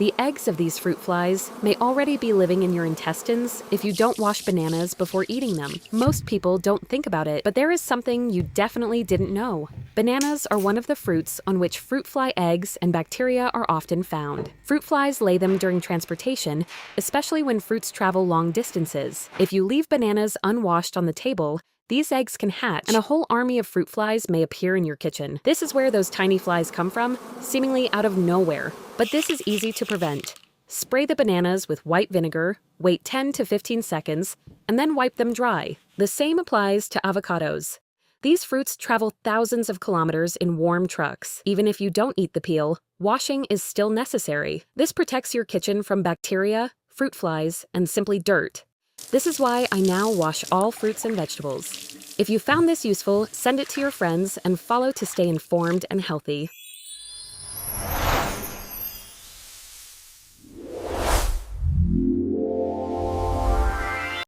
The eggs of these fruit flies may already be living in your intestines if you don't wash bananas before eating them. Most people don't think about it, but there is something you definitely didn't know. Bananas are one of the fruits on which fruit fly eggs and bacteria are often found. Fruit flies lay them during transportation, especially when fruits travel long distances. If you leave bananas unwashed on the table, these eggs can hatch, and a whole army of fruit flies may appear in your kitchen. This is where those tiny flies come from, seemingly out of nowhere. But this is easy to prevent. Spray the bananas with white vinegar, wait 10 to 15 seconds, and then wipe them dry. The same applies to avocados. These fruits travel thousands of kilometers in warm trucks. Even if you don't eat the peel, washing is still necessary. This protects your kitchen from bacteria, fruit flies, and simply dirt. This is why I now wash all fruits and vegetables. If you found this useful, send it to your friends and follow to stay informed and healthy.